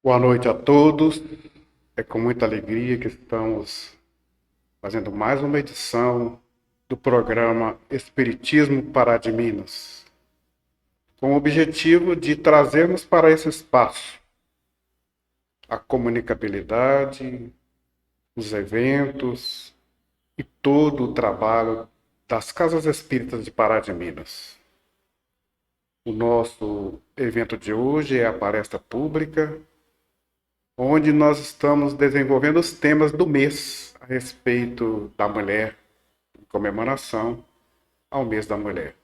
Boa noite a todos. É com muita alegria que estamos fazendo mais uma edição do programa Espiritismo Pará de Minas, com o objetivo de trazermos para esse espaço a comunicabilidade, os eventos e todo o trabalho das Casas Espíritas de Pará de Minas. O nosso evento de hoje é a palestra pública onde nós estamos desenvolvendo os temas do mês a respeito da mulher, em comemoração ao mês da mulher.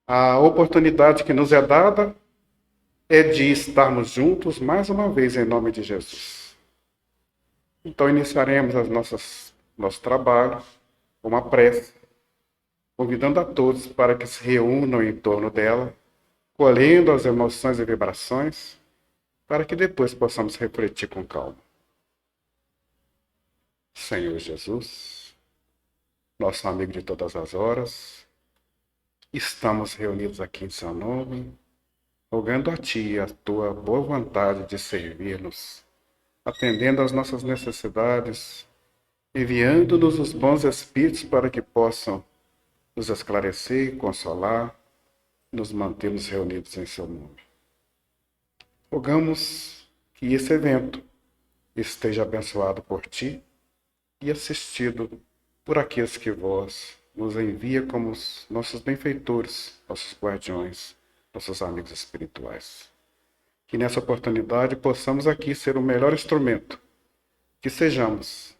A oportunidade que nos é dada é de estarmos juntos mais uma vez em nome de Jesus. Então iniciaremos nosso trabalho com uma prece, convidando a todos para que se reúnam em torno dela, colhendo as emoções e vibrações, para que depois possamos refletir com calma. Senhor Jesus, nosso amigo de todas as horas, estamos reunidos aqui em seu nome, rogando a Ti a Tua boa vontade de servir-nos, atendendo às nossas necessidades, enviando-nos os bons espíritos para que possam nos esclarecer, consolar, nos mantermos reunidos em seu nome. Rogamos que esse evento esteja abençoado por Ti e assistido por aqueles que vós nos envia como os nossos benfeitores, nossos guardiões, nossos amigos espirituais. Que nessa oportunidade possamos aqui ser o melhor instrumento, que sejamos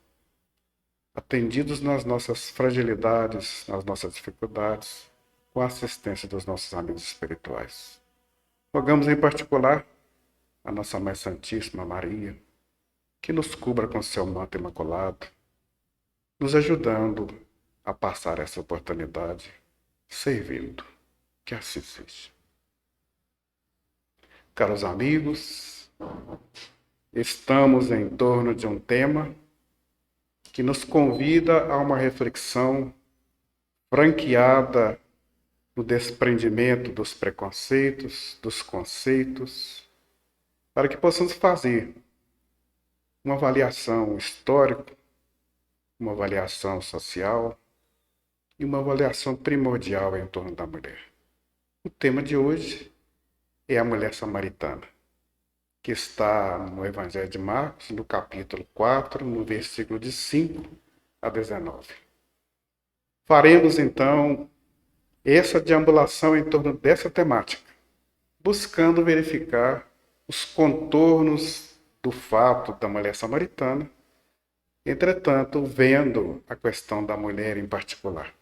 atendidos nas nossas fragilidades, nas nossas dificuldades, com a assistência dos nossos amigos espirituais. Rogamos em particular a nossa Mãe Santíssima Maria, que nos cubra com seu manto imaculado, nos ajudando a passar essa oportunidade, servindo. Que assim seja. Caros amigos, estamos em torno de um tema que nos convida a uma reflexão franqueada no desprendimento dos preconceitos, dos conceitos, para que possamos fazer uma avaliação histórica, uma avaliação social e uma avaliação primordial em torno da mulher. O tema de hoje é a mulher samaritana, que está no Evangelho de Marcos, no capítulo 4, no versículo de 5 a 19. Faremos, então, essa deambulação em torno dessa temática, buscando verificar os contornos do fato da mulher samaritana, entretanto, vendo a questão da mulher em particular.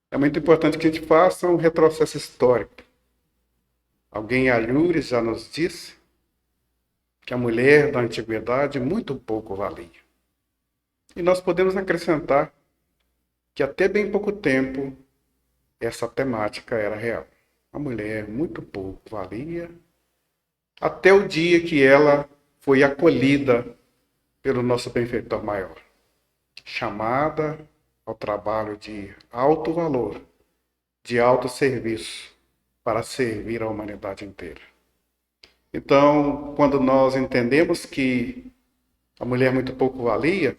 É muito importante que a gente faça um retrocesso histórico. Alguém Alhures já nos disse que a mulher da antiguidade muito pouco valia. E nós podemos acrescentar que até bem pouco tempo essa temática era real. A mulher muito pouco valia, até o dia que ela foi acolhida pelo nosso benfeitor maior, chamada ao trabalho de alto valor, de alto serviço, para servir a humanidade inteira. Então, quando nós entendemos que a mulher muito pouco valia,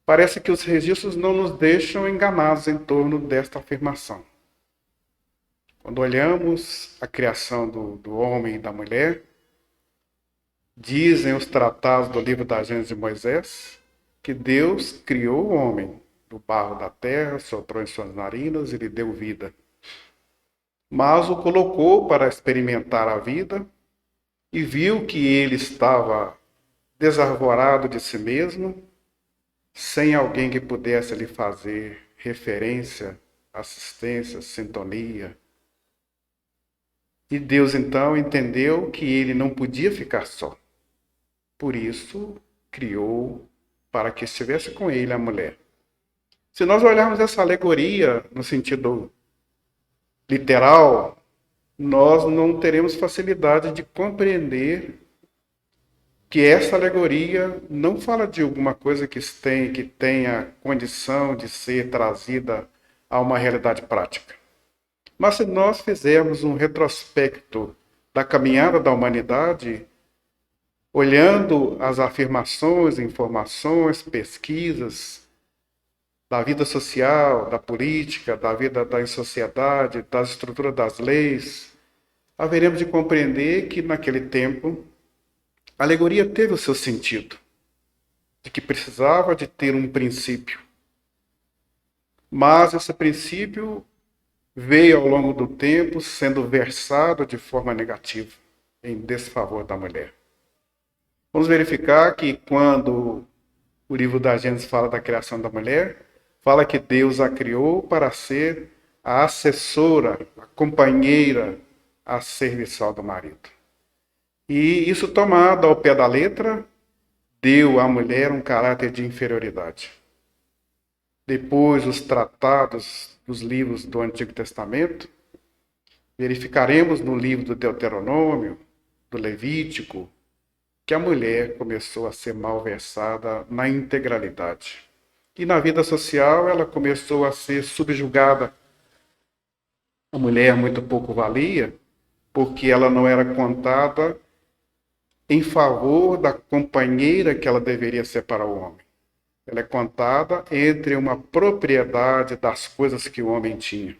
parece que os registros não nos deixam enganados em torno desta afirmação. Quando olhamos a criação do homem e da mulher, dizem os tratados do livro da Gênesis de Moisés que Deus criou o homem do barro da terra, soprou em suas narinas e lhe deu vida. Mas o colocou para experimentar a vida e viu que ele estava desarvorado de si mesmo, sem alguém que pudesse lhe fazer referência, assistência, sintonia. E Deus então entendeu que ele não podia ficar só. Por isso, criou para que estivesse com ele a mulher. Se nós olharmos essa alegoria no sentido literal, nós não teremos facilidade de compreender que essa alegoria não fala de alguma coisa que tenha condição de ser trazida a uma realidade prática. Mas se nós fizermos um retrospecto da caminhada da humanidade, olhando as afirmações, informações, pesquisas da vida social, da política, da vida da sociedade, das estruturas das leis, haveremos de compreender que naquele tempo a alegoria teve o seu sentido, de que precisava de ter um princípio. Mas esse princípio veio ao longo do tempo sendo versado de forma negativa, em desfavor da mulher. Vamos verificar que quando o livro da Gênesis fala da criação da mulher, fala que Deus a criou para ser a assessora, a companheira, a serviçal do marido. E isso, tomado ao pé da letra, deu à mulher um caráter de inferioridade. Depois, os tratados dos livros do Antigo Testamento, verificaremos no livro do Deuteronômio, do Levítico, que a mulher começou a ser malversada na integralidade. E na vida social ela começou a ser subjugada. A mulher muito pouco valia, porque ela não era contada em favor da companheira que ela deveria ser para o homem. Ela é contada entre uma propriedade das coisas que o homem tinha.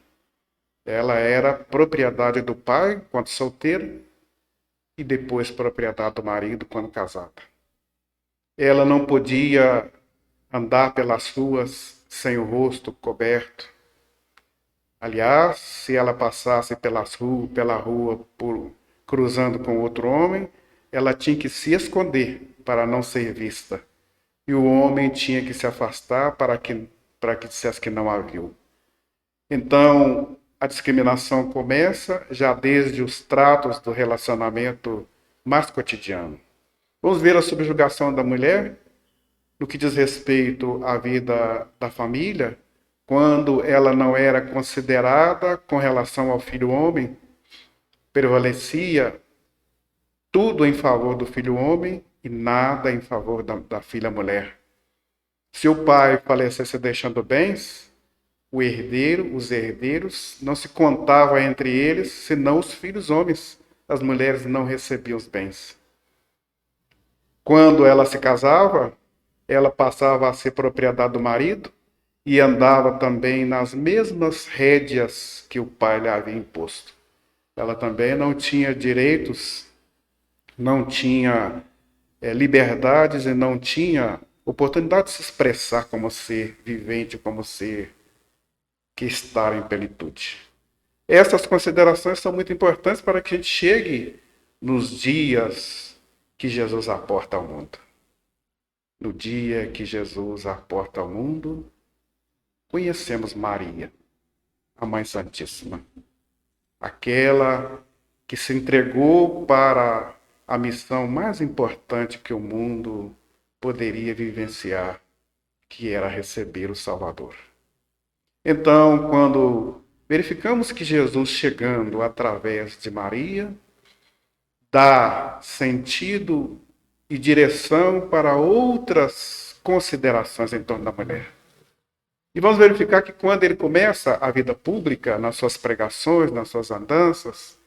Ela era propriedade do pai quando solteira e depois propriedade do marido quando casada. Ela não podia andar pelas ruas sem o rosto coberto. Aliás, se ela passasse pela rua cruzando com outro homem, ela tinha que se esconder para não ser vista. E o homem tinha que se afastar para que dissesse que não a viu. Então, a discriminação começa já desde os tratos do relacionamento mais cotidiano. Vamos ver a subjugação da mulher no que diz respeito à vida da família, quando ela não era considerada com relação ao filho homem, prevalecia tudo em favor do filho homem e nada em favor da filha mulher. Se o pai falecesse deixando bens, os herdeiros, não se contava entre eles, senão os filhos homens. As mulheres não recebiam os bens. Quando ela se casava, ela passava a ser propriedade do marido e andava também nas mesmas rédeas que o pai lhe havia imposto. Ela também não tinha direitos, não tinha liberdades e não tinha oportunidade de se expressar como ser vivente, como ser que está em plenitude. Essas considerações são muito importantes para que a gente chegue nos dias que Jesus aporta ao mundo. No dia que Jesus aporta ao mundo, conhecemos Maria, a Mãe Santíssima, aquela que se entregou para a missão mais importante que o mundo poderia vivenciar, que era receber o Salvador. Então, quando verificamos que Jesus, chegando através de Maria, dá sentido e direção para outras considerações em torno da mulher. E vamos verificar que quando ele começa a vida pública, nas suas pregações, nas suas andanças,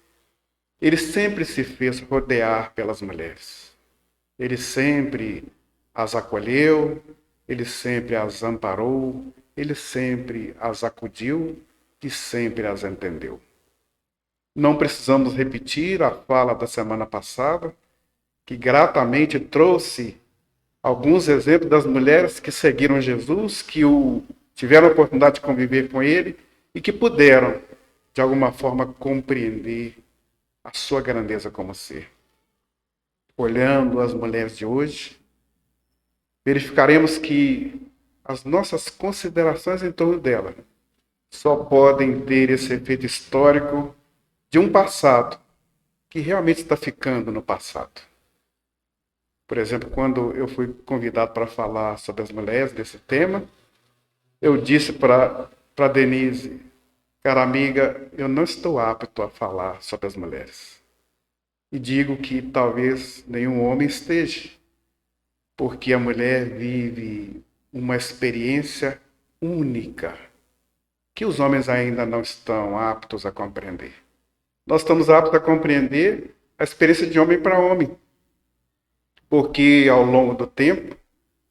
ele sempre se fez rodear pelas mulheres. Ele sempre as acolheu, ele sempre as amparou, ele sempre as acudiu e sempre as entendeu. Não precisamos repetir a fala da semana passada, que gratamente trouxe alguns exemplos das mulheres que seguiram Jesus, que tiveram a oportunidade de conviver com ele e que puderam, de alguma forma, compreender a sua grandeza como ser. Olhando as mulheres de hoje, verificaremos que as nossas considerações em torno dela só podem ter esse efeito histórico de um passado que realmente está ficando no passado. Por exemplo, quando eu fui convidado para falar sobre as mulheres desse tema, eu disse para Denise, cara amiga, eu não estou apto a falar sobre as mulheres. E digo que talvez nenhum homem esteja, porque a mulher vive uma experiência única que os homens ainda não estão aptos a compreender. nós estamos aptos a compreender a experiência de homem para homem, porque ao longo do tempo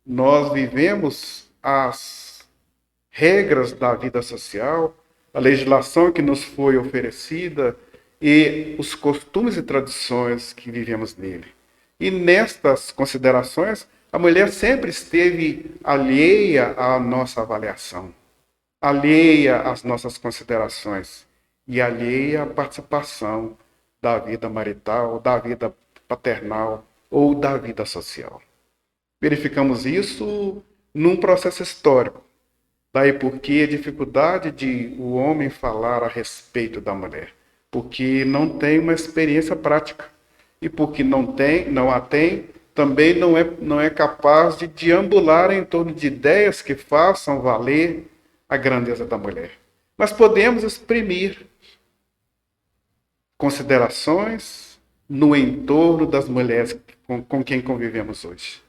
nós vivemos as regras da vida social, a legislação que nos foi oferecida e os costumes e tradições que vivemos nele. E nestas considerações, a mulher sempre esteve alheia à nossa avaliação, alheia às nossas considerações e alheia à participação da vida marital, da vida paternal ou da vida social. Verificamos isso num processo histórico. Daí porque a dificuldade de o homem falar a respeito da mulher, porque não tem uma experiência prática e porque não a tem, também não é capaz de deambular em torno de ideias que façam valer a grandeza da mulher. Mas podemos exprimir considerações no entorno das mulheres com quem convivemos hoje.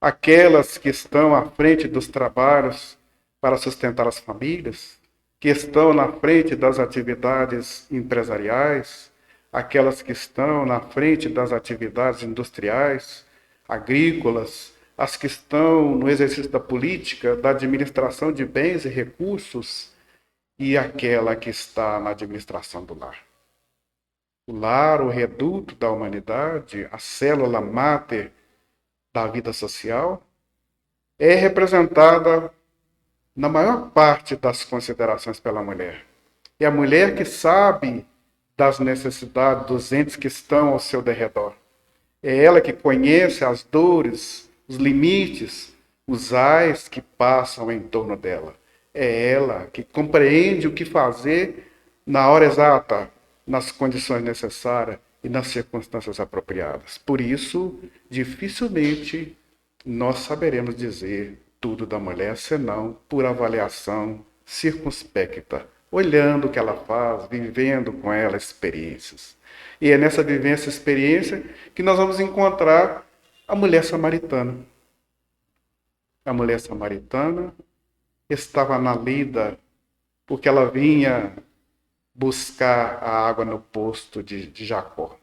Aquelas que estão à frente dos trabalhos para sustentar as famílias, que estão na frente das atividades empresariais, aquelas que estão na frente das atividades industriais, agrícolas, as que estão no exercício da política, da administração de bens e recursos, e aquela que está na administração do lar. O lar, o reduto da humanidade, a célula máter da vida social, é representada na maior parte das considerações pela mulher. É a mulher que sabe das necessidades dos entes que estão ao seu derredor. É ela que conhece as dores, os limites, os ais que passam em torno dela. É ela que compreende o que fazer na hora exata, nas condições necessárias e nas circunstâncias apropriadas. Por isso, dificilmente nós saberemos dizer tudo da mulher, senão por avaliação circunspecta, olhando o que ela faz, vivendo com ela experiências. E é nessa vivência e experiência que nós vamos encontrar a mulher samaritana. A mulher samaritana estava na lida porque ela vinha buscar a água no poço de Jacó.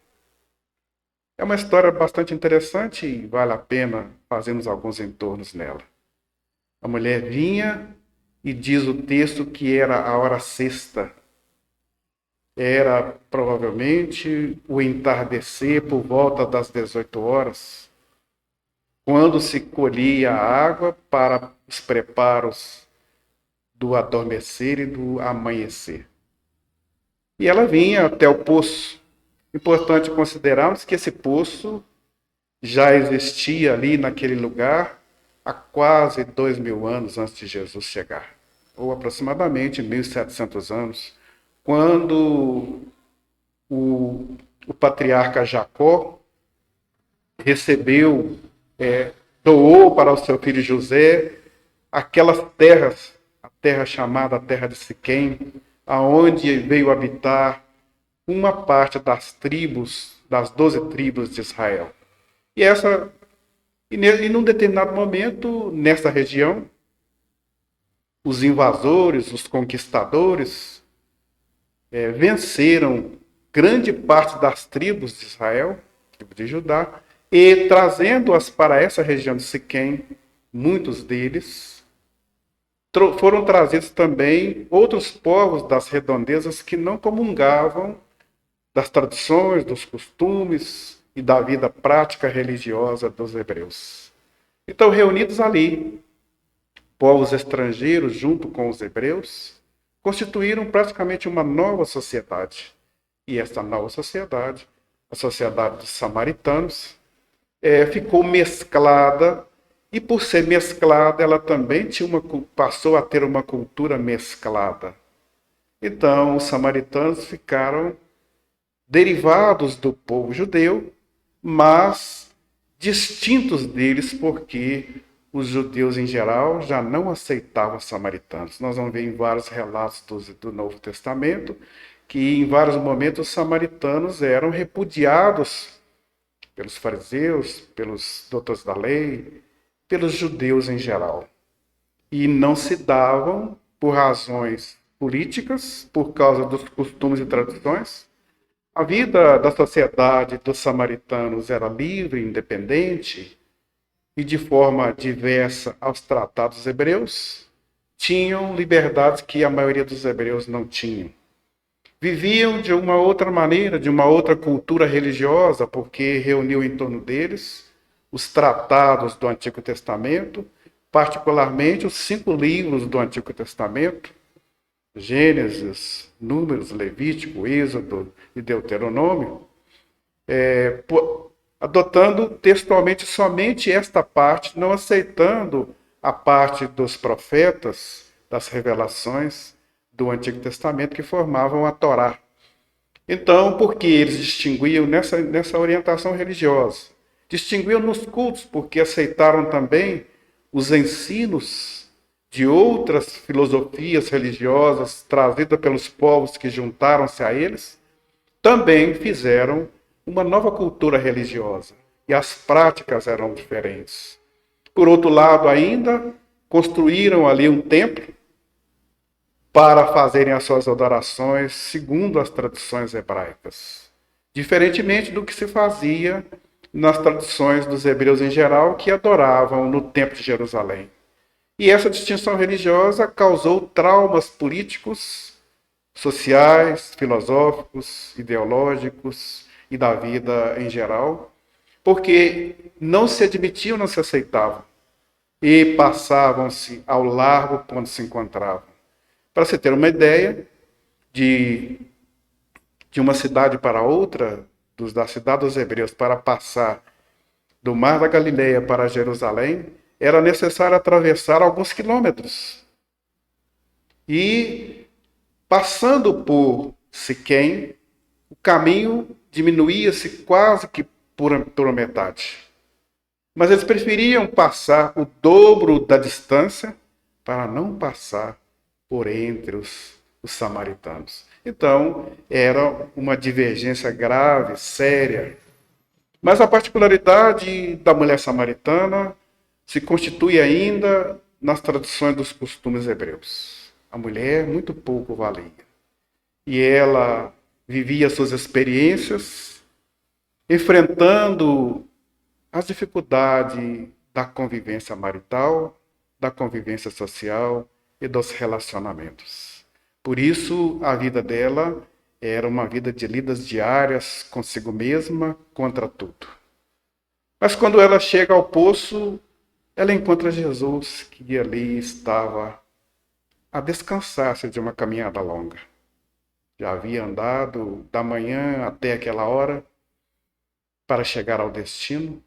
É uma história bastante interessante e vale a pena fazermos alguns entornos nela. A mulher vinha e diz o texto que era a hora sexta. Era provavelmente o entardecer por volta das 18 horas, quando se colhia a água para os preparos do adormecer e do amanhecer. E ela vinha até o poço. Importante considerarmos que esse poço já existia ali naquele lugar há quase 2.000 anos antes de Jesus chegar, ou aproximadamente 1.700 anos, quando o patriarca Jacó doou para o seu filho José aquelas terras, a terra chamada terra de Siquém, aonde veio habitar uma parte das tribos, das 12 tribos de Israel. E num determinado momento, nessa região, os invasores, os conquistadores, venceram grande parte das tribos de Israel, tribo de Judá, e trazendo-as para essa região de Siquém, muitos deles, foram trazidos também outros povos das redondezas que não comungavam das tradições, dos costumes e da vida prática religiosa dos hebreus. Então, reunidos ali, povos estrangeiros junto com os hebreus, constituíram praticamente uma nova sociedade. E essa nova sociedade, a sociedade dos samaritanos, ficou mesclada, e por ser mesclada, ela também passou a ter uma cultura mesclada. Então, os samaritanos ficaram derivados do povo judeu, mas distintos deles, porque os judeus em geral já não aceitavam os samaritanos. Nós vamos ver em vários relatos do Novo Testamento que em vários momentos os samaritanos eram repudiados pelos fariseus, pelos doutores da lei, pelos judeus em geral. E não se davam por razões políticas, por causa dos costumes e tradições, A vida da sociedade dos samaritanos era livre, independente e de forma diversa aos tratados hebreus, tinham liberdades que a maioria dos hebreus não tinham. Viviam de uma outra maneira, de uma outra cultura religiosa, porque reuniu em torno deles os tratados do Antigo Testamento, particularmente os 5 livros do Antigo Testamento, Gênesis, Números, Levítico, Êxodo e Deuteronômio, adotando textualmente somente esta parte, não aceitando a parte dos profetas, das revelações do Antigo Testamento que formavam a Torá. Então, porque eles distinguiam nessa orientação religiosa? Distinguiam nos cultos, porque aceitaram também os ensinos de outras filosofias religiosas trazidas pelos povos que juntaram-se a eles, também fizeram uma nova cultura religiosa. E as práticas eram diferentes. Por outro lado, ainda, construíram ali um templo para fazerem as suas adorações segundo as tradições hebraicas. Diferentemente do que se fazia nas tradições dos hebreus em geral, que adoravam no Templo de Jerusalém. E essa distinção religiosa causou traumas políticos, sociais, filosóficos, ideológicos e da vida em geral, porque não se admitiam, não se aceitavam e passavam-se ao largo onde se encontravam. Para você ter uma ideia, de uma cidade para outra, da cidade dos hebreus, para passar do Mar da Galileia para Jerusalém, era necessário atravessar alguns quilômetros. E, passando por Siquém, o caminho diminuía-se quase que por metade. Mas eles preferiam passar o dobro da distância para não passar por entre os samaritanos. Então, era uma divergência grave, séria. Mas a particularidade da mulher samaritana se constitui ainda nas tradições dos costumes hebreus. A mulher muito pouco valia. E ela vivia suas experiências, enfrentando as dificuldades da convivência marital, da convivência social e dos relacionamentos. Por isso, a vida dela era uma vida de lidas diárias consigo mesma, contra tudo. Mas quando ela chega ao poço, ela encontra Jesus, que ali estava a descansar-se de uma caminhada longa. Já havia andado da manhã até aquela hora para chegar ao destino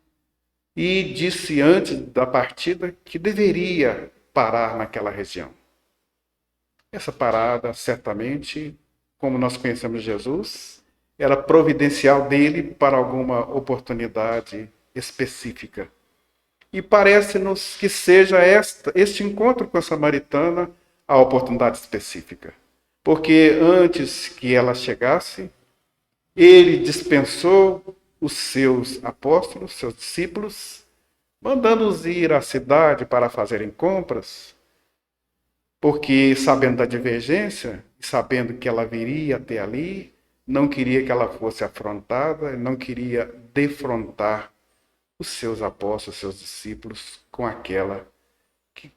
e disse antes da partida que deveria parar naquela região. Essa parada, certamente, como nós conhecemos Jesus, era providencial dele para alguma oportunidade específica. E parece-nos que seja este encontro com a samaritana a oportunidade específica. Porque antes que ela chegasse, ele dispensou os seus apóstolos, seus discípulos, mandando-os ir à cidade para fazerem compras, porque sabendo da divergência, sabendo que ela viria até ali, não queria que ela fosse afrontada, não queria defrontar os seus apóstolos, seus discípulos, com aquela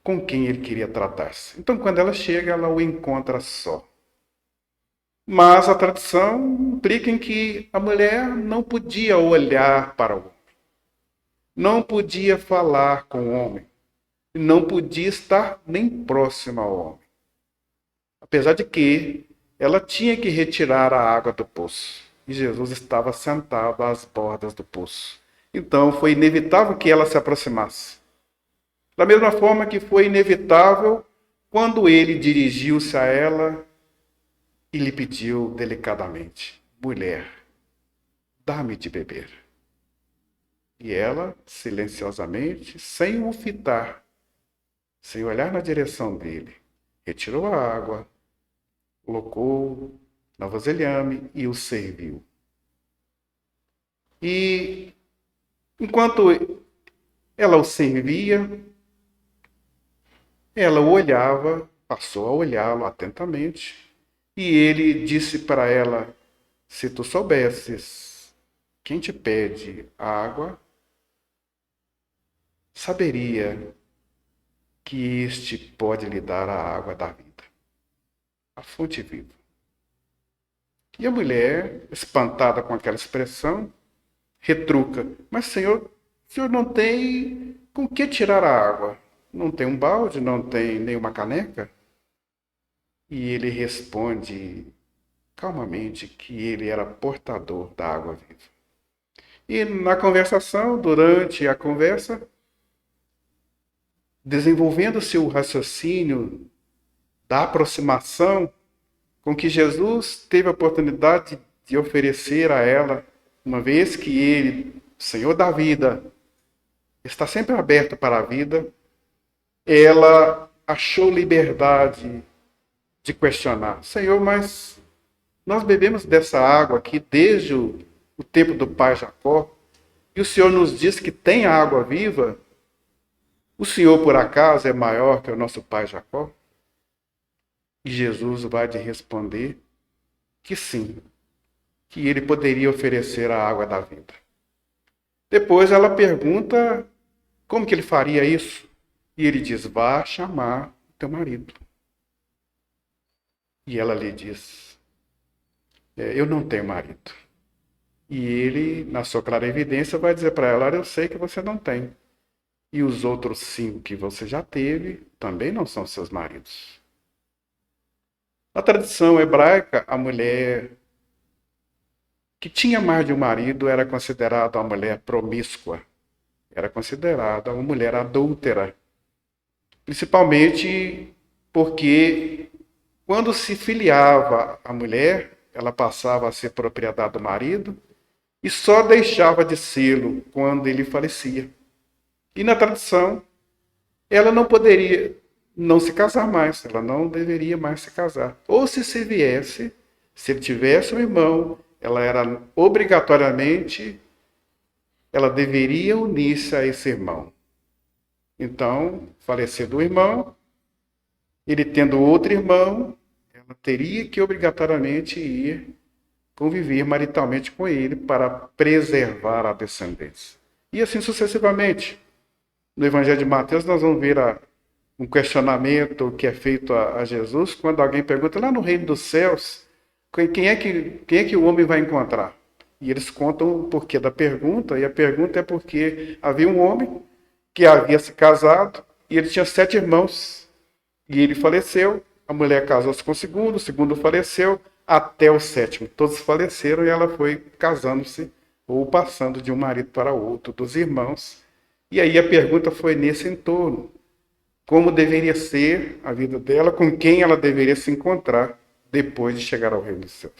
com quem ele queria tratar-se. Então, quando ela chega, ela o encontra só. Mas a tradição implica em que a mulher não podia olhar para o homem, não podia falar com o homem, não podia estar nem próxima ao homem. Apesar de que ela tinha que retirar a água do poço. E Jesus estava sentado às bordas do poço. Então foi inevitável que ela se aproximasse. Da mesma forma que foi inevitável quando ele dirigiu-se a ela e lhe pediu delicadamente: mulher, dá-me de beber. E ela, silenciosamente, sem o fitar, sem olhar na direção dele, retirou a água, colocou na vasilhame e o serviu. E enquanto ela o servia, ela o olhava, passou a olhá-lo atentamente, e ele disse para ela: se tu soubesses quem te pede água, saberia que este pode lhe dar a água da vida, a fonte viva. E a mulher, espantada com aquela expressão, retruca: mas Senhor, o senhor não tem com que tirar a água? Não tem um balde, não tem nenhuma caneca? E ele responde calmamente que ele era portador da água viva. E na conversação, durante a conversa, desenvolvendo-se o raciocínio da aproximação com que Jesus teve a oportunidade de oferecer a ela, uma vez que ele, Senhor da vida, está sempre aberto para a vida, ela achou liberdade de questionar: Senhor, mas nós bebemos dessa água aqui desde o tempo do pai Jacó, e o Senhor nos diz que tem água viva. O Senhor, por acaso, é maior que o nosso pai Jacó? E Jesus vai lhe responder que sim, que ele poderia oferecer a água da vida. Depois ela pergunta como que ele faria isso. E ele diz: vá chamar teu marido. E ela lhe diz: eu não tenho marido. E ele, na sua clara evidência, vai dizer para ela: olha, eu sei que você não tem. E os outros 5 que você já teve também não são seus maridos. Na tradição hebraica, a mulher que tinha mais de um marido era considerada uma mulher promíscua. Era considerada uma mulher adúltera. Principalmente porque quando se filiava a mulher, ela passava a ser propriedade do marido e só deixava de sê-lo quando ele falecia. E na tradição, ela não poderia não se casar mais, ela não deveria mais se casar. Ou se viesse, se ele tivesse um irmão, ela era obrigatoriamente, ela deveria unir-se a esse irmão. Então, falecido o irmão, ele tendo outro irmão, ela teria que obrigatoriamente ir conviver maritalmente com ele para preservar a descendência. E assim sucessivamente. No Evangelho de Mateus nós vamos ver um questionamento que é feito a Jesus quando alguém pergunta lá no reino dos céus quem é que o homem vai encontrar. E eles contam o porquê da pergunta, e a pergunta é porque havia um homem que havia se casado e ele tinha 7 irmãos. E ele faleceu, a mulher casou-se com o segundo faleceu, até o 7º. Todos faleceram e ela foi casando-se ou passando de um marido para o outro dos irmãos. E aí a pergunta foi nesse entorno: como deveria ser a vida dela, com quem ela deveria se encontrar depois de chegar ao reino dos céus.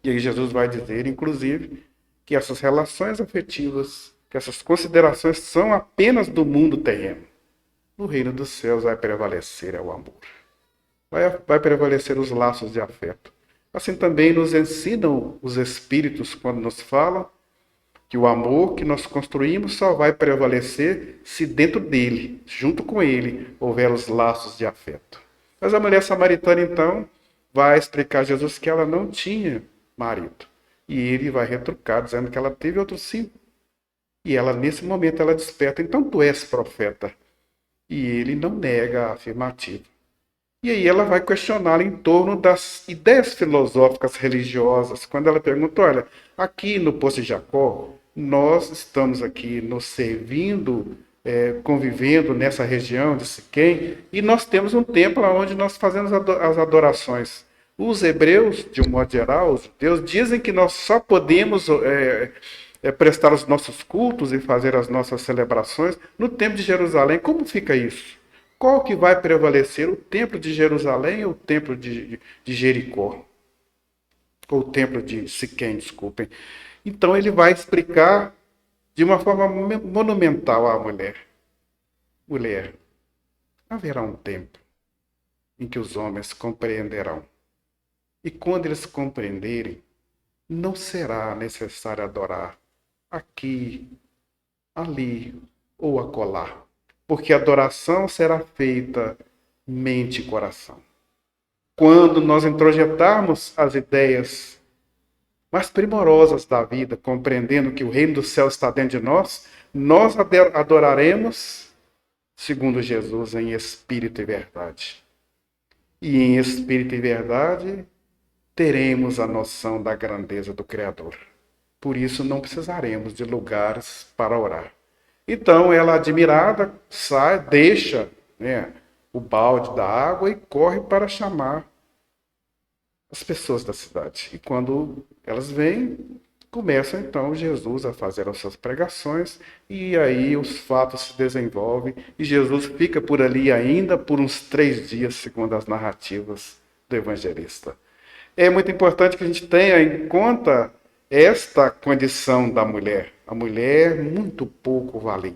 E aí Jesus vai dizer, inclusive, que essas relações afetivas, que essas considerações são apenas do mundo terreno. No reino dos céus vai prevalecer o amor. Vai prevalecer os laços de afeto. Assim também nos ensinam os Espíritos quando nos falam que o amor que nós construímos só vai prevalecer se dentro dele, junto com ele, houver os laços de afeto. Mas a mulher samaritana, então, vai explicar a Jesus que ela não tinha marido. E ele vai retrucar, dizendo que ela teve outros 5. E ela, nesse momento, ela desperta: então tu és profeta. E ele não nega a afirmativa. E aí ela vai questioná-la em torno das ideias filosóficas religiosas, quando ela pergunta: olha, aqui no Poço de Jacó, nós estamos aqui nos servindo, convivendo nessa região de Siquém, e nós temos um templo onde nós fazemos as adorações. Os hebreus, de um modo geral, os judeus, dizem que nós só podemos prestar os nossos cultos e fazer as nossas celebrações no templo de Jerusalém. Como fica isso? Qual que vai prevalecer, o templo de Jerusalém ou o templo de Jericó? Ou o templo de Siquém, desculpem. Então ele vai explicar de uma forma monumental à mulher. Mulher, haverá um tempo em que os homens compreenderão. E quando eles compreenderem, não será necessário adorar aqui, ali ou acolá. Porque a adoração será feita mente e coração. Quando nós introjetarmos as ideias mais primorosas da vida, compreendendo que o reino do céu está dentro de nós adoraremos, segundo Jesus, em espírito e verdade. E em espírito e verdade, teremos a noção da grandeza do Criador. Por isso, não precisaremos de lugares para orar. Então, ela, admirada, sai, deixa, o balde da água e corre para chamar as pessoas da cidade. E quando elas vêm, começa então Jesus a fazer as suas pregações, e aí os fatos se desenvolvem, e Jesus fica por ali ainda por uns 3 dias, segundo as narrativas do evangelista. É muito importante que a gente tenha em conta esta condição da mulher. A mulher muito pouco valia.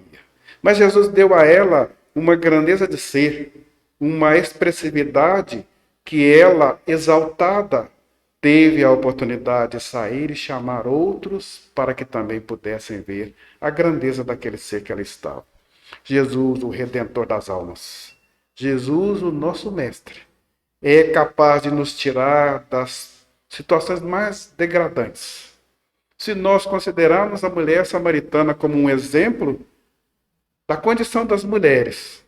Mas Jesus deu a ela uma grandeza de ser, uma expressividade que ela, exaltada, teve a oportunidade de sair e chamar outros para que também pudessem ver a grandeza daquele ser que ela estava. Jesus, o Redentor das almas. Jesus, o nosso Mestre, é capaz de nos tirar das situações mais degradantes. Se nós considerarmos a mulher samaritana como um exemplo da condição das mulheres,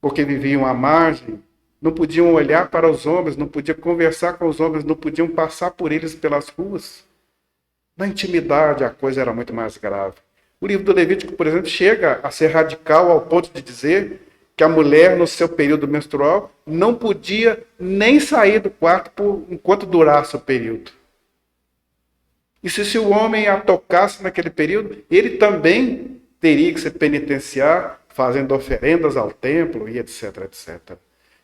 porque viviam à margem, não podiam olhar para os homens, não podiam conversar com os homens, não podiam passar por eles pelas ruas. Na intimidade, a coisa era muito mais grave. O livro do Levítico, por exemplo, chega a ser radical ao ponto de dizer que a mulher, no seu período menstrual, não podia nem sair do quarto enquanto durasse o período. E se o homem a tocasse naquele período, ele também teria que se penitenciar, fazendo oferendas ao templo e etc, etc.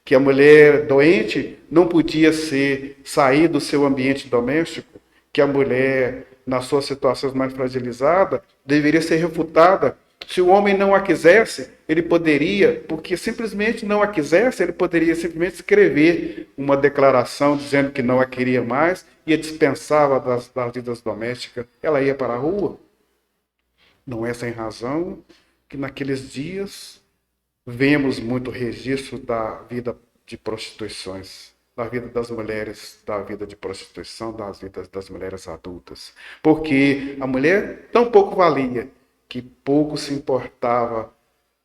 Que a mulher doente não podia sair do seu ambiente doméstico, que a mulher, nas suas situações mais fragilizadas, deveria ser refutada. Se o homem não a quisesse, ele poderia, porque simplesmente não a quisesse, ele poderia simplesmente escrever uma declaração dizendo que não a queria mais e a dispensava das vidas domésticas. Ela ia para a rua. Não é sem razão que naqueles dias vemos muito registro da vida de prostituições, da vida das mulheres, da vida de prostituição, das vidas das mulheres adultas. Porque a mulher tão pouco valia que pouco se importava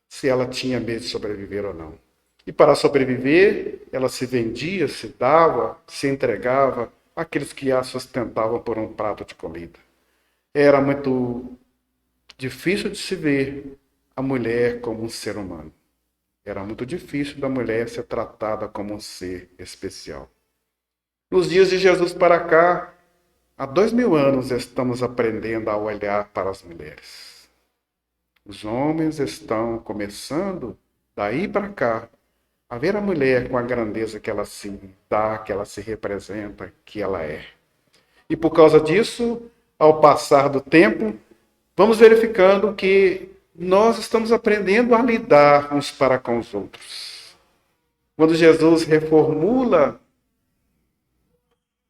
se ela tinha medo de sobreviver ou não. E para sobreviver, ela se vendia, se dava, se entregava àqueles que a sustentavam por um prato de comida. Era muito difícil de se ver a mulher como um ser humano. Era muito difícil da mulher ser tratada como um ser especial. Nos dias de Jesus para cá, há 2000 anos estamos aprendendo a olhar para as mulheres. Os homens estão começando, daí para cá, a ver a mulher com a grandeza que ela se dá, que ela se representa, que ela é. E por causa disso, ao passar do tempo, vamos verificando que nós estamos aprendendo a lidar uns para com os outros. Quando Jesus reformula,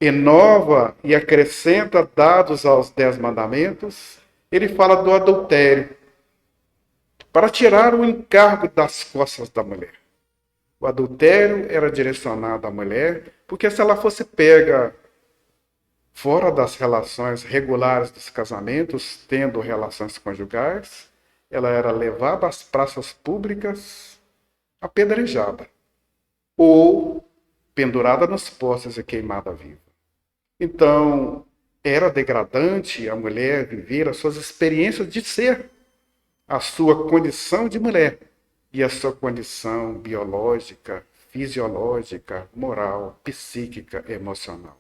inova e acrescenta dados aos 10 mandamentos, ele fala do adultério, para tirar o encargo das costas da mulher. O adultério era direcionado à mulher, porque se ela fosse pega fora das relações regulares dos casamentos, tendo relações conjugais, ela era levada às praças públicas, apedrejada, ou pendurada nos postes e queimada viva. Então, era degradante a mulher viver as suas experiências de ser, a sua condição de mulher e a sua condição biológica, fisiológica, moral, psíquica, emocional.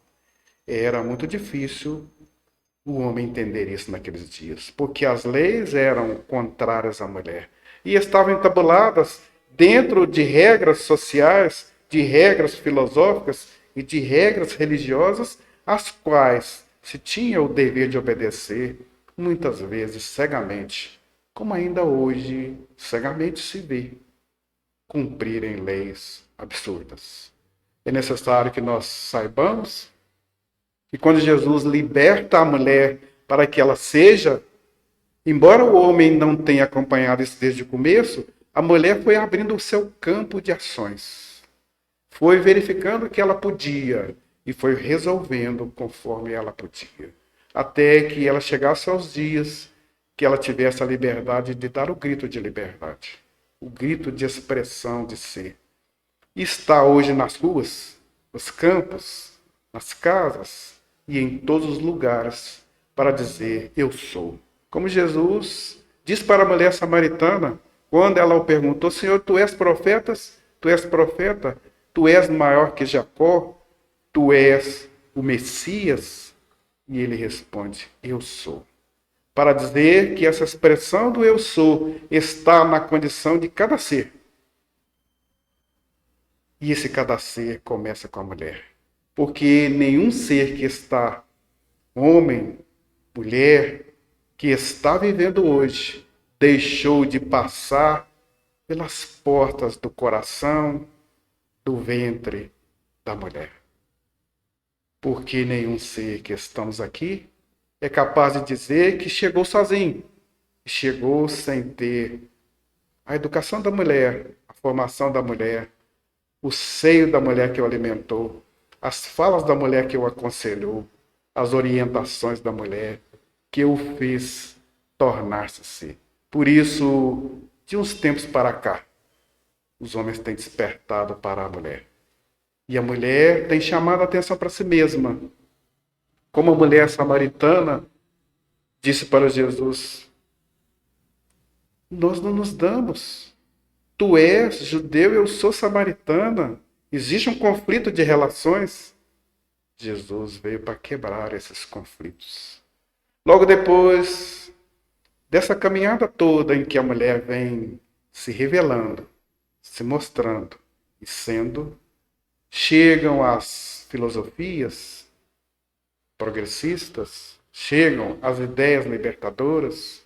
Era muito difícil o homem entender isso naqueles dias, porque as leis eram contrárias à mulher e estavam entabuladas dentro de regras sociais, de regras filosóficas e de regras religiosas, às quais se tinha o dever de obedecer, muitas vezes cegamente, como ainda hoje cegamente se vê cumprirem leis absurdas. É necessário que nós saibamos que quando Jesus liberta a mulher para que ela seja, embora o homem não tenha acompanhado isso desde o começo, a mulher foi abrindo o seu campo de ações. Foi verificando o que ela podia e foi resolvendo conforme ela podia. até que ela chegasse aos dias que ela tivesse a liberdade de dar o grito de liberdade, o grito de expressão de ser. E está hoje nas ruas, nos campos, nas casas e em todos os lugares para dizer: eu sou. Como Jesus diz para a mulher samaritana, quando ela o perguntou: Senhor, tu és profeta? Tu és profeta? Tu és maior que Jacó? Tu és o Messias? E ele responde: eu sou. Para dizer que essa expressão do eu sou está na condição de cada ser. E esse cada ser começa com a mulher. Porque nenhum ser que está, homem, mulher, que está vivendo hoje, deixou de passar pelas portas do coração, do ventre da mulher. Porque nenhum ser que estamos aqui é capaz de dizer que chegou sozinho, chegou sem ter a educação da mulher, a formação da mulher, o seio da mulher que o alimentou, as falas da mulher que o aconselhou, as orientações da mulher que o fez tornar-se ser. Por isso, de uns tempos para cá, os homens têm despertado para a mulher. E a mulher tem chamado a atenção para si mesma. Como a mulher samaritana disse para Jesus: nós não nos damos. Tu és judeu, eu sou samaritana. Existe um conflito de relações. Jesus veio para quebrar esses conflitos. Logo depois dessa caminhada toda em que a mulher vem se revelando, se mostrando e sendo, chegam as filosofias progressistas, chegam as ideias libertadoras,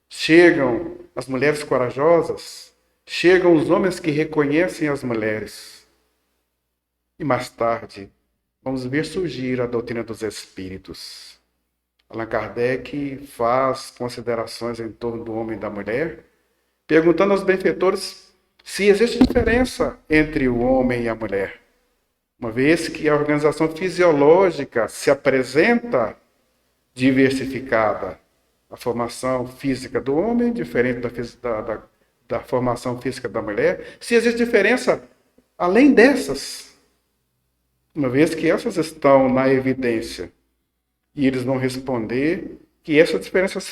chegam as mulheres corajosas, chegam os homens que reconhecem as mulheres. E mais tarde, vamos ver surgir a doutrina dos espíritos. Allan Kardec faz considerações em torno do homem e da mulher, perguntando aos benfeitores se existe diferença entre o homem e a mulher. Uma vez que a organização fisiológica se apresenta diversificada, a formação física do homem diferente da formação física da mulher, se existe diferença além dessas, uma vez que essas estão na evidência, e eles vão responder que essas diferenças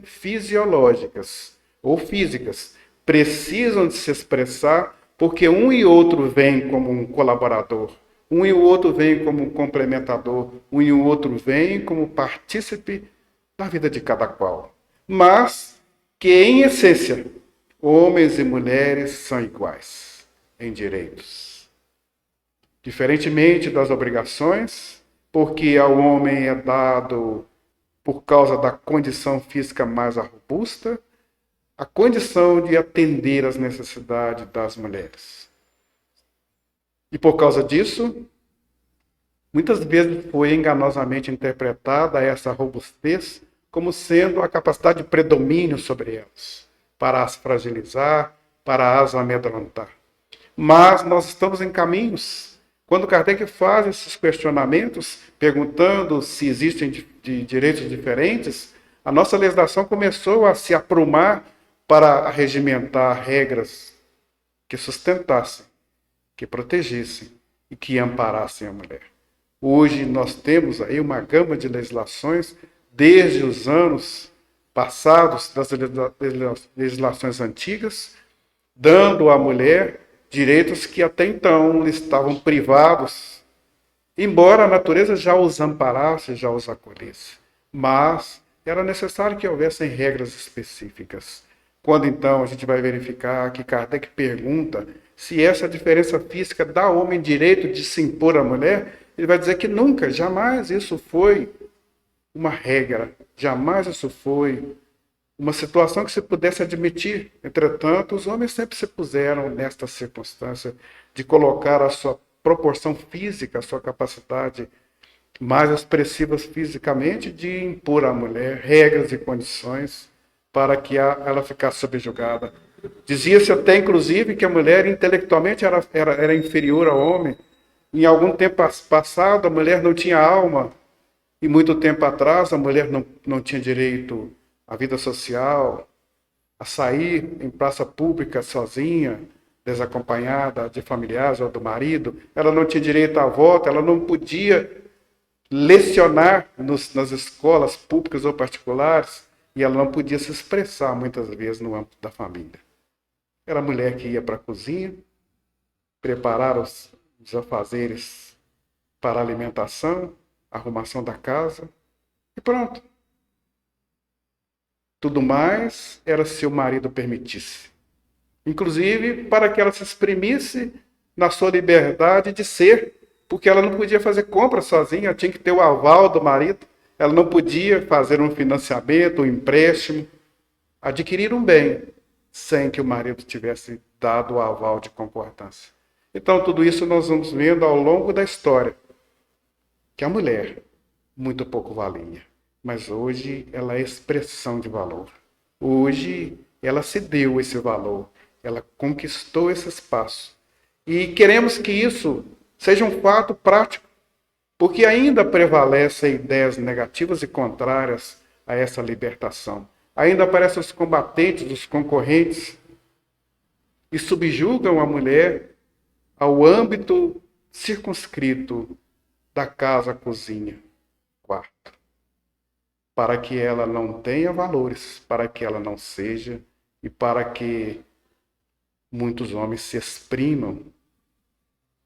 fisiológicas ou físicas precisam de se expressar porque um e outro vem como um colaborador, um e o outro vem como um complementador, um e o outro vem como partícipe da vida de cada qual. Mas que, em essência, homens e mulheres são iguais em direitos. Diferentemente das obrigações, porque ao homem é dado, por causa da condição física mais robusta, a condição de atender às necessidades das mulheres. E por causa disso, muitas vezes foi enganosamente interpretada essa robustez como sendo a capacidade de predomínio sobre elas, para as fragilizar, para as amedrontar. Mas nós estamos em caminhos. Quando Kardec faz esses questionamentos, perguntando se existem direitos diferentes, a nossa legislação começou a se aprumar para regimentar regras que sustentassem, que protegessem e que amparassem a mulher. Hoje nós temos aí uma gama de legislações, desde os anos passados das legislações antigas, dando à mulher direitos que até então estavam privados, embora a natureza já os amparasse, já os acolhesse. Mas era necessário que houvessem regras específicas. Quando então a gente vai verificar que Kardec pergunta se essa diferença física dá ao homem direito de se impor à mulher, ele vai dizer que nunca, jamais isso foi uma regra, jamais isso foi uma situação que se pudesse admitir. Entretanto, os homens sempre se puseram nesta circunstância de colocar a sua proporção física, a sua capacidade mais expressiva fisicamente, de impor à mulher regras e condições para que ela ficasse subjugada. Dizia-se até, inclusive, que a mulher intelectualmente era inferior ao homem. Em algum tempo passado, a mulher não tinha alma. E muito tempo atrás, a mulher não tinha direito à vida social, a sair em praça pública sozinha, desacompanhada de familiares ou do marido. Ela não tinha direito à voto, ela não podia lecionar nas escolas públicas ou particulares, e ela não podia se expressar muitas vezes no âmbito da família. Era a mulher que ia para a cozinha, preparar os afazeres para a alimentação, a arrumação da casa, e pronto. Tudo mais era se o marido permitisse. Inclusive para que ela se exprimisse na sua liberdade de ser, porque ela não podia fazer compra sozinha, tinha que ter o aval do marido, ela não podia fazer um financiamento, um empréstimo, adquirir um bem, sem que o marido tivesse dado o aval de concordância. Então, tudo isso nós vamos vendo ao longo da história, que a mulher muito pouco valia, mas hoje ela é expressão de valor. Hoje ela se deu esse valor, ela conquistou esse espaço. E queremos que isso seja um fato prático, porque ainda prevalecem ideias negativas e contrárias a essa libertação. Ainda aparecem os combatentes, os concorrentes, e subjugam a mulher ao âmbito circunscrito da casa, cozinha, quarto, para que ela não tenha valores, para que ela não seja e para que muitos homens se exprimam.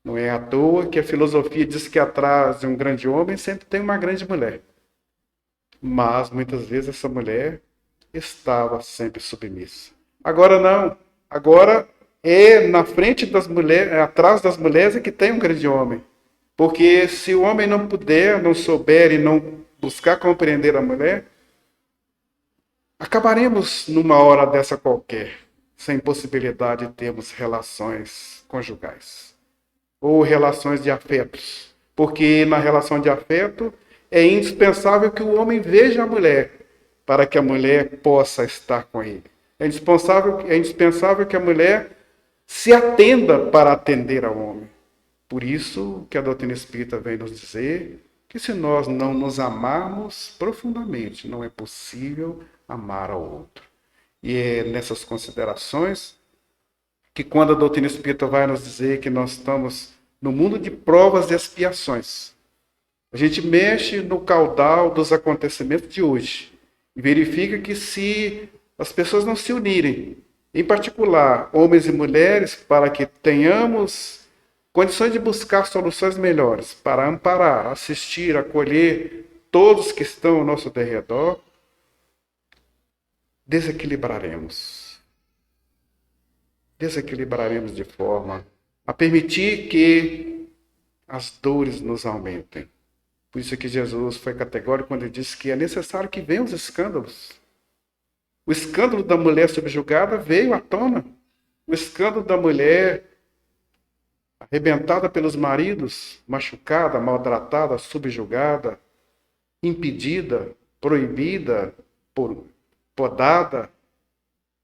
Não é à toa que a filosofia diz que atrás de um grande homem sempre tem uma grande mulher. Mas muitas vezes essa mulher estava sempre submissa. Agora não. Agora é na frente das mulheres, atrás das mulheres é que tem um grande homem. Porque se o homem não puder, não souber e não buscar compreender a mulher, acabaremos numa hora dessa qualquer, sem possibilidade de termos relações conjugais ou relações de afetos. Porque na relação de afeto é indispensável que o homem veja a mulher para que a mulher possa estar com ele. É indispensável que a mulher se atenda para atender ao homem. Por isso que a doutrina espírita vem nos dizer que se nós não nos amarmos profundamente, não é possível amar ao outro. E é nessas considerações que quando a doutrina espírita vai nos dizer que nós estamos no mundo de provas e expiações, a gente mexe no caudal dos acontecimentos de hoje e verifica que se as pessoas não se unirem, em particular homens e mulheres, para que tenhamos condições de buscar soluções melhores, para amparar, assistir, acolher todos que estão ao nosso derredor, desequilibraremos de forma a permitir que as dores nos aumentem. Por isso que Jesus foi categórico quando ele disse que é necessário que venham os escândalos. O escândalo da mulher subjugada veio à tona. O escândalo da mulher arrebentada pelos maridos, machucada, maltratada, subjugada, impedida, proibida, podada,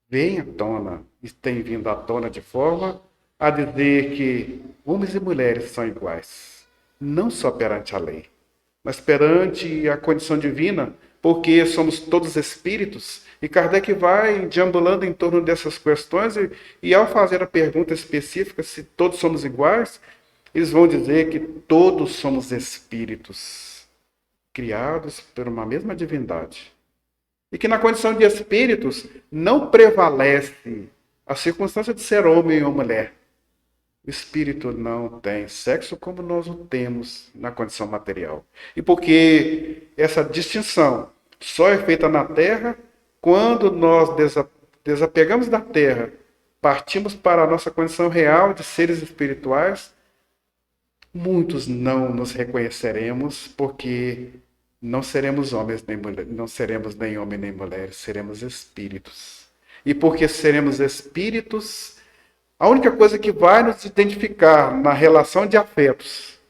vem à tona e tem vindo à tona de forma a dizer que homens e mulheres são iguais, não só perante a lei, mas perante a condição divina, porque somos todos espíritos, e Kardec vai deambulando em torno dessas questões, e ao fazer a pergunta específica se todos somos iguais, eles vão dizer que todos somos espíritos, criados por uma mesma divindade. E que na condição de espíritos não prevalece a circunstância de ser homem ou mulher. O espírito não tem sexo como nós o temos na condição material. E porque essa distinção só é feita na Terra quando nós desapegamos da Terra, partimos para a nossa condição real de seres espirituais, muitos não nos reconheceremos porque não seremos homens nem mulheres, não seremos nem homem nem mulher, seremos espíritos. E porque seremos espíritos, a única coisa que vai nos identificar na relação de afetos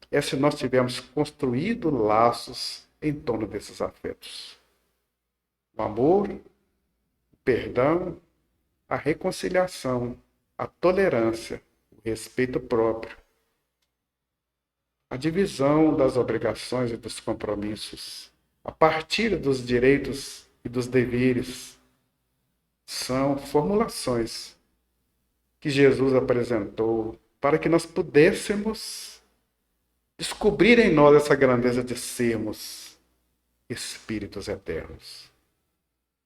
é se nós tivermos construído laços em torno desses afetos. O amor, o perdão, a reconciliação, a tolerância, o respeito próprio. a divisão das obrigações e dos compromissos, a partilha dos direitos e dos deveres, são formulações que Jesus apresentou para que nós pudéssemos descobrir em nós essa grandeza de sermos espíritos eternos.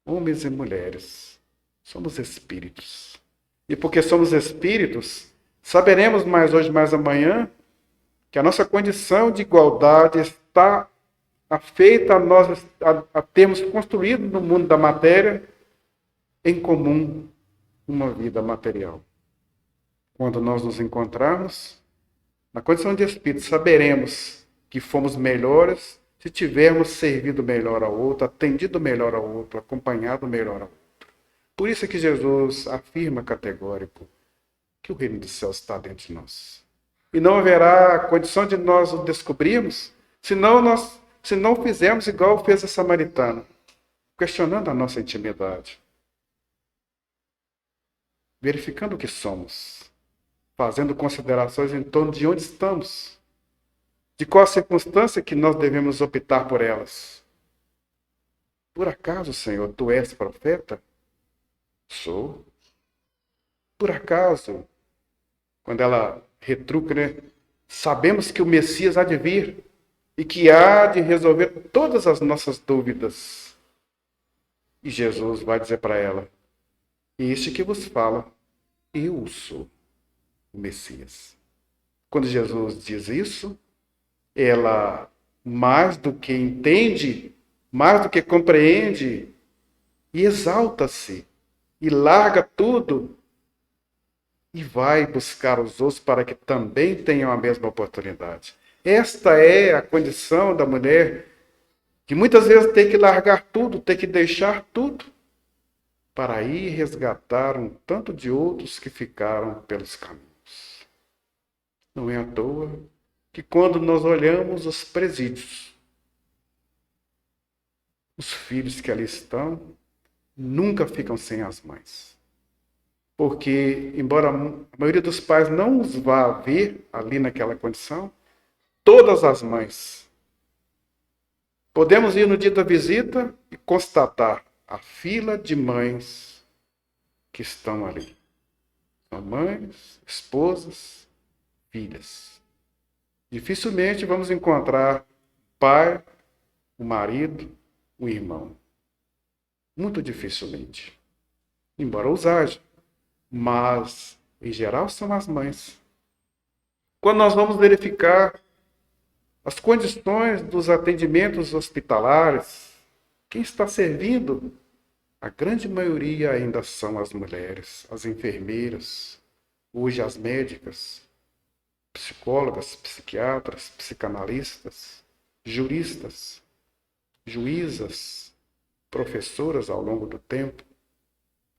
Homens e mulheres, somos espíritos. E porque somos espíritos, saberemos mais hoje, mais amanhã, que a nossa condição de igualdade está afeita a nós a termos construído no mundo da matéria em comum uma vida material. Quando nós nos encontrarmos na condição de espírito, saberemos que fomos melhores se tivermos servido melhor ao outro, atendido melhor ao outro, acompanhado melhor ao outro. Por isso é que Jesus afirma categórico que o reino dos céus está dentro de nós. E não haverá condição de nós o descobrirmos se não fizermos igual fez a samaritana, questionando a nossa intimidade, verificando o que somos, fazendo considerações em torno de onde estamos, de qual a circunstância que nós devemos optar por elas. Por acaso, Senhor, tu és profeta? Sou. Por acaso, quando ela retruca, sabemos que o Messias há de vir e que há de resolver todas as nossas dúvidas. E Jesus vai dizer para ela, este que vos fala, eu sou o Messias. Quando Jesus diz isso, ela mais do que entende, mais do que compreende, e exalta-se, e larga tudo, e vai buscar os outros para que também tenham a mesma oportunidade. Esta é a condição da mulher, que muitas vezes tem que largar tudo, tem que deixar tudo, para ir resgatar um tanto de outros que ficaram pelos caminhos. Não é à toa que quando nós olhamos os presídios, os filhos que ali estão nunca ficam sem as mães. Porque, embora a maioria dos pais não os vá ver ali naquela condição, todas as mães. Podemos ir no dia da visita e constatar a fila de mães que estão ali. São mães, esposas, filhas. Dificilmente vamos encontrar o pai, o marido, o irmão. Muito dificilmente. Embora os haja. Mas, em geral, são as mães. Quando nós vamos verificar as condições dos atendimentos hospitalares, quem está servindo? A grande maioria ainda são as mulheres, as enfermeiras, hoje as médicas, psicólogas, psiquiatras, psicanalistas, juristas, juízas, professoras ao longo do tempo.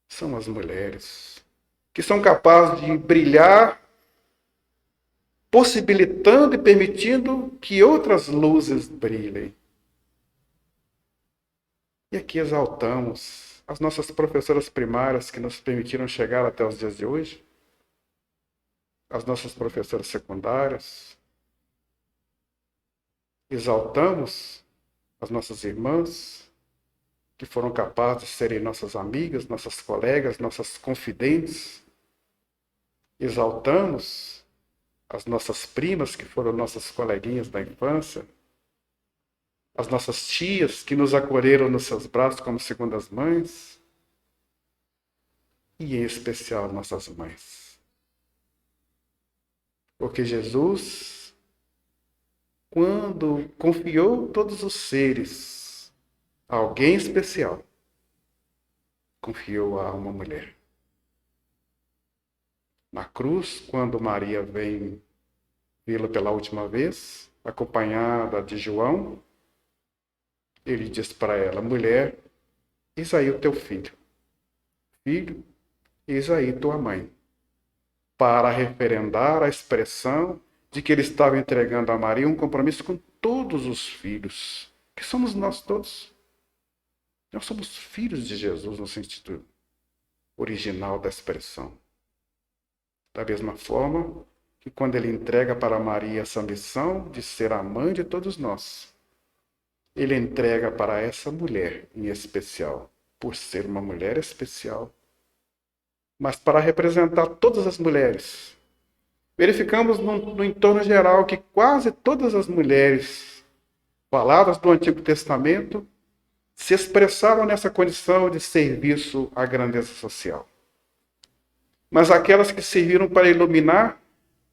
São as mulheres que são capazes de brilhar, possibilitando e permitindo que outras luzes brilhem. E aqui exaltamos as nossas professoras primárias que nos permitiram chegar até os dias de hoje, as nossas professoras secundárias. Exaltamos as nossas irmãs que foram capazes de serem nossas amigas, nossas colegas, nossas confidentes. Exaltamos as nossas primas, que foram nossas coleguinhas da infância, as nossas tias, que nos acolheram nos seus braços como segundas mães, e em especial nossas mães. Porque Jesus, quando confiou todos os seres a alguém especial, confiou a uma mulher. Na cruz, quando Maria vem vê-lo pela última vez, acompanhada de João, ele diz para ela, mulher, eis aí o teu filho. Filho, eis aí tua mãe. Para referendar a expressão de que ele estava entregando a Maria um compromisso com todos os filhos, que somos nós todos. Nós somos filhos de Jesus no sentido original da expressão. Da mesma forma que quando ele entrega para Maria essa missão de ser a mãe de todos nós, ele entrega para essa mulher em especial, por ser uma mulher especial, mas para representar todas as mulheres. Verificamos no entorno geral que quase todas as mulheres faladas do Antigo Testamento se expressaram nessa condição de serviço à grandeza social. Mas aquelas que serviram para iluminar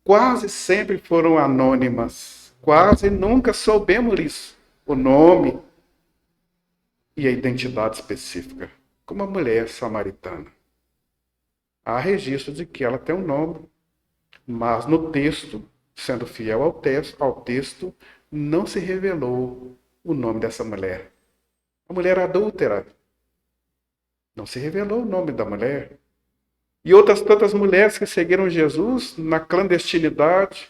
quase sempre foram anônimas. Quase nunca soubemos isso. O nome e a identidade específica. Como a mulher samaritana. Há registro de que ela tem um nome, mas no texto, sendo fiel ao texto, não se revelou o nome dessa mulher. A mulher adúltera. Não se revelou o nome da mulher. E outras tantas mulheres que seguiram Jesus na clandestinidade,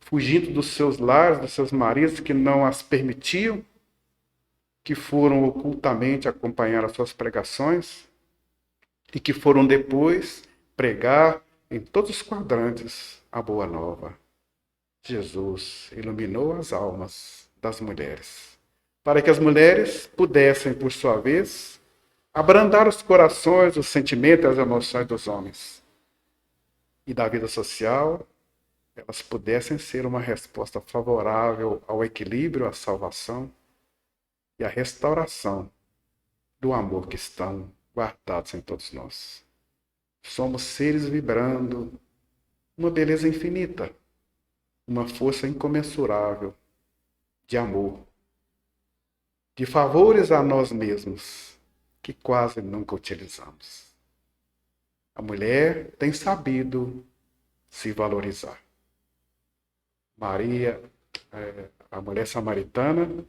fugindo dos seus lares, dos seus maridos que não as permitiam, que foram ocultamente acompanhar as suas pregações e que foram depois pregar em todos os quadrantes a boa nova. Jesus iluminou as almas das mulheres, para que as mulheres pudessem, por sua vez, abrandar os corações, os sentimentos e as emoções dos homens. E da vida social, elas pudessem ser uma resposta favorável ao equilíbrio, à salvação e à restauração do amor que estão guardados em todos nós. Somos seres vibrando uma beleza infinita, uma força incomensurável de amor, de favores a nós mesmos, que quase nunca utilizamos. A mulher tem sabido se valorizar. Maria, a mulher samaritana,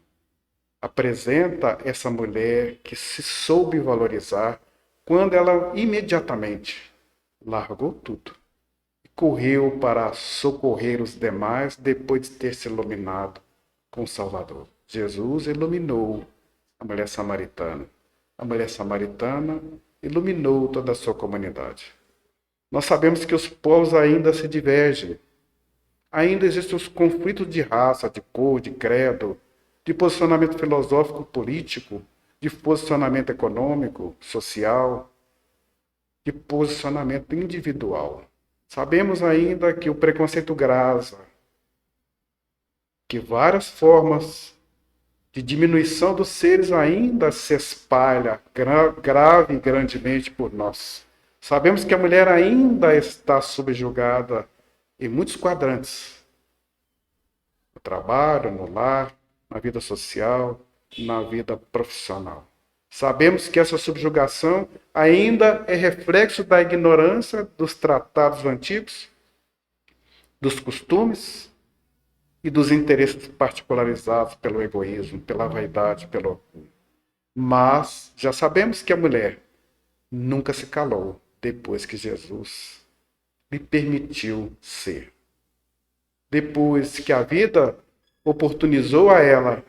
apresenta essa mulher que se soube valorizar quando ela imediatamente largou tudo e correu para socorrer os demais depois de ter se iluminado com o Salvador. Jesus iluminou a mulher samaritana. A mulher samaritana iluminou toda a sua comunidade. Nós sabemos que os povos ainda se divergem. Ainda existem os conflitos de raça, de cor, de credo, de posicionamento filosófico, político, de posicionamento econômico, social, de posicionamento individual. Sabemos ainda que o preconceito grasa, que várias formas de diminuição dos seres ainda se espalha grave e grandemente por nós. Sabemos que a mulher ainda está subjugada em muitos quadrantes. No trabalho, no lar, na vida social, na vida profissional. Sabemos que essa subjugação ainda é reflexo da ignorância dos tratados antigos, dos costumes e dos interesses particularizados pelo egoísmo, pela vaidade, pelo orgulho. Mas já sabemos que a mulher nunca se calou depois que Jesus lhe permitiu ser. Depois que a vida oportunizou a ela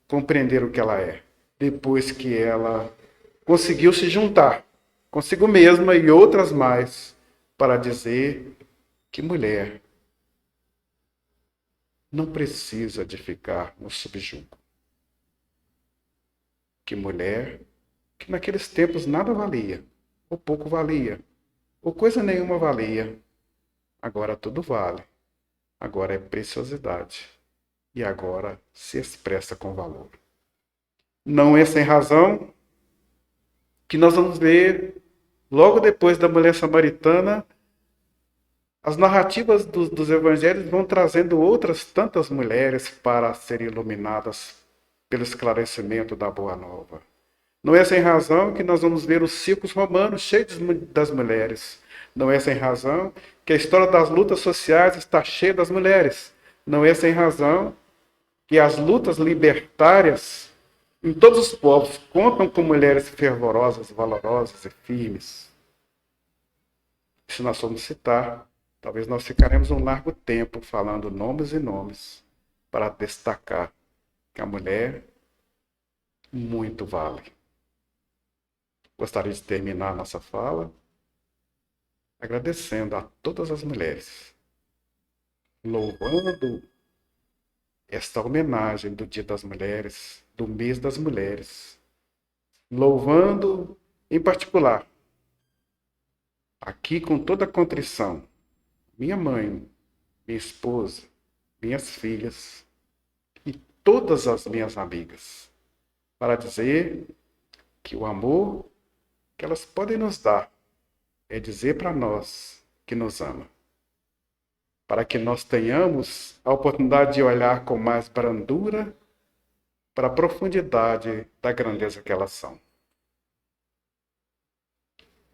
compreender o que ela é. Depois que ela conseguiu se juntar consigo mesma e outras mais para dizer que mulher não precisa de ficar no subjugo. Que mulher, que naqueles tempos nada valia, ou pouco valia, ou coisa nenhuma valia, agora tudo vale, agora é preciosidade, e agora se expressa com valor. Não é sem razão que nós vamos ver, logo depois da mulher samaritana, as narrativas dos evangelhos vão trazendo outras tantas mulheres para serem iluminadas pelo esclarecimento da Boa Nova. Não é sem razão que nós vamos ver os circos romanos cheios das mulheres. Não é sem razão que a história das lutas sociais está cheia das mulheres. Não é sem razão que as lutas libertárias em todos os povos contam com mulheres fervorosas, valorosas e firmes. Se nós formos citar, talvez nós ficaremos um largo tempo falando nomes e nomes para destacar que a mulher muito vale. Gostaria de terminar nossa fala agradecendo a todas as mulheres louvando esta homenagem do Dia das Mulheres, do mês das mulheres, louvando em particular, aqui com toda a contrição, minha mãe, minha esposa, minhas filhas e todas as minhas amigas, para dizer que o amor que elas podem nos dar é dizer para nós que nos ama. Para que nós tenhamos a oportunidade de olhar com mais brandura para a profundidade da grandeza que elas são.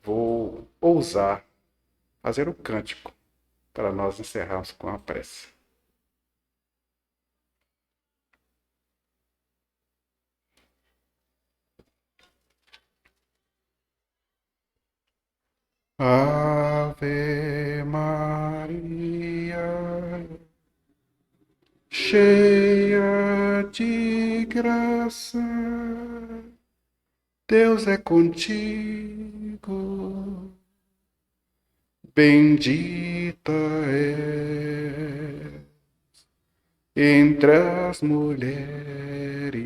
Vou ousar fazer o cântico para nós encerrarmos com a prece. Ave Maria, cheia de graça, Deus é contigo, bendita és entre as mulheres,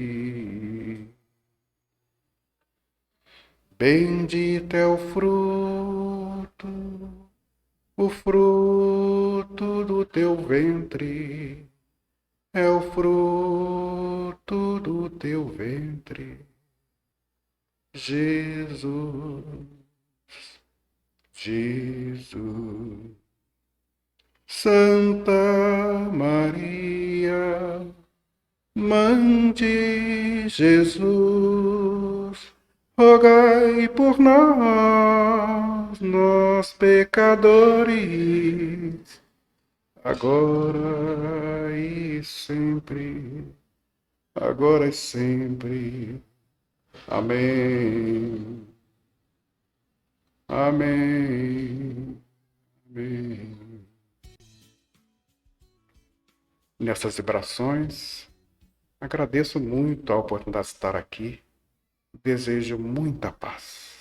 bendito é o fruto do teu ventre, é o fruto do teu ventre, Jesus, Jesus. Santa Maria, Mãe de Jesus, rogai por nós pecadores, agora e sempre. Amém. Amém. Amém. Nessas vibrações, agradeço muito a oportunidade de estar aqui. Desejo muita paz.